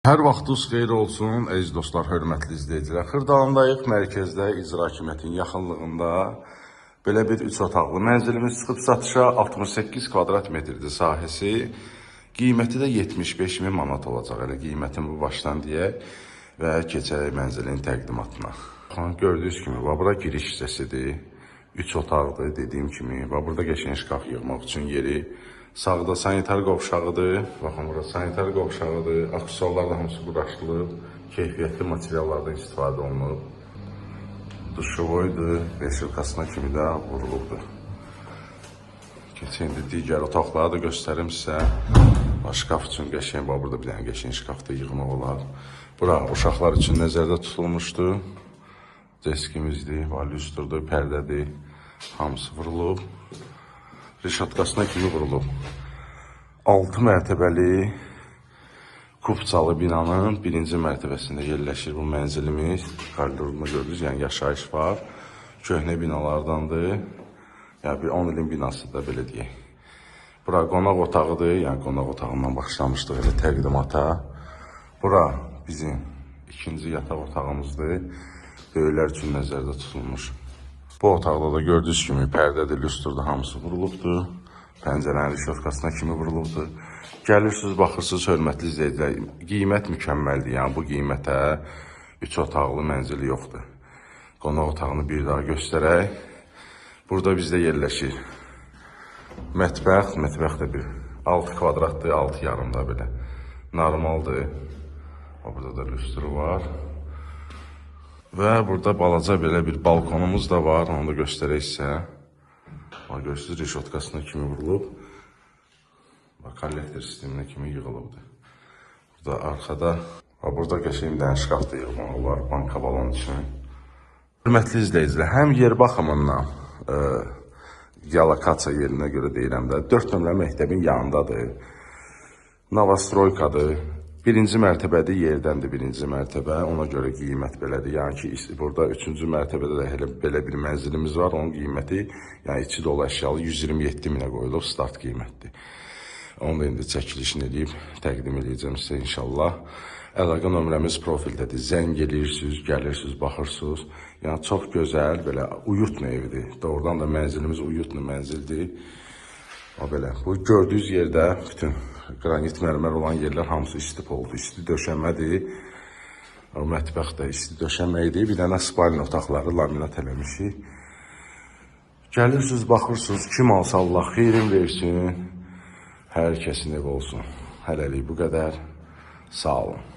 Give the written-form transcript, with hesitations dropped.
Hər vaxtınız xeyir olsun, əziz dostlar, hörmətli izləyicilər. Xırdalandayıq mərkəzdə icra hakimiyyətinin yaxınlığında belə bir 3 otaqlı mənzilimiz çıxıb satışa. 68 kvadrat metrdir sahəsi. Qiyməti də 75 min manat olacaq. Elə qiymətini bu başdan deyək və keçərək mənzilin təqdimatına. Gördüyünüz kimi, bura giriş hissəsidir. 3 otaqdır, dediyim kimi. Burada qəşəng şkaf yığmaq üçün yeri. Sağda sanitar qovşağıdır. Baxın, burada sanitar qovşağıdır. Aksesuarlar da hamısı quraşdırılıb. Keyfiyyətli materiallardan istifadə olunub. Duşevoydur. Vesilkasına kimi də vurulubdur. Keçən digər otaqları da göstərim sizə. Şkaf üçün qəşəng, burada bir dənə qəşəng şkafda yığmaq olar. Bura uşaqlar üçün nəzərdə tutulmuşdur. Deskimizdir, lüstrdur, pərdədir. Hamısı vurulub. Rişatkasına kimi vurulub. 6 mərtəbəli kupçalı binanın birinci mərtəbəsində yerləşir bu mənzilimiz. Koridorunu gördünüz, yəni yaşayış var. Köhnə binalardandır. Yəni bir 10 ilin binasıdır, belə deyək. Bura qonaq otağıdır, yəni qonaq otağından başlamışdıq elə təqdimata. Bura bizim ikinci yataq otağımızdır. Böyüklər üçün nəzərdə tutulmuş. Bu otaqda da gördüyünüz kimi pərdədir, lüstrdur, hamısı vurulubdur. Pəncərənin rişotkasına kimi vurulubdur. Gəlirsiniz, baxırsınız, hörmətli izləyicilər, qiymət mükəmməldir. Yəni bu qiymətə 3 otaqlı mənzili yoxdur. Qonaq otağını bir daha göstərək. Burada bizdə yerləşir mətbəx. Mətbəx də bir 6 kvadratdır, 6 yarımda belə. Normaldır. Burada da lüstru var. Və burada balaca belə bir balkonumuz da var, onu da göstərək sizə. Görürsünüz, rişotkasına kimi vurulub. Kollektor sisteminə kimi yığılıbdır. Burada arxada, burada qəşəng bir dənə şkaf da yığmaq olar, banka balon üçün. Hörmətli izləyicilər, həm yer baxımından, geolokasiya yerinə görə deyirəm də, 4 nömrə məktəbin yanındadır. Novastroykadır. Birinci mərtəbədir, yerdəndir birinci mərtəbə, ona görə qiymət belədir. Yəni ki, burada 3-cü mərtəbədə də belə bir mənzilimiz var, onun qiyməti, yəni içi dolu əşyalı 127 minə qoyulub, start qiymətdir. Onu da indi çəkilişini edib, təqdim edəcəm sizə inşallah. Əlaqə nömrəmiz profildədir, zəng edirsiniz, gəlirsiniz, baxırsınız. Yəni çox gözəl, belə uyutlu evdir. Doğrudan da mənzilimiz uyutlu mənzildir. Belə, bu gördüyünüz yerdə bütün qranit mərmər olan yerlər hamısı isti poldur, isti döşəmədir. Mətbəx də isti döşəməkdir. Bir dənə spalin otaqları laminat eləmişik. Gəlirsiniz, baxırsınız, kim alsa Allah xeyrin versin, hər kəsin ev olsun. Hələlik bu qədər, sağ olun.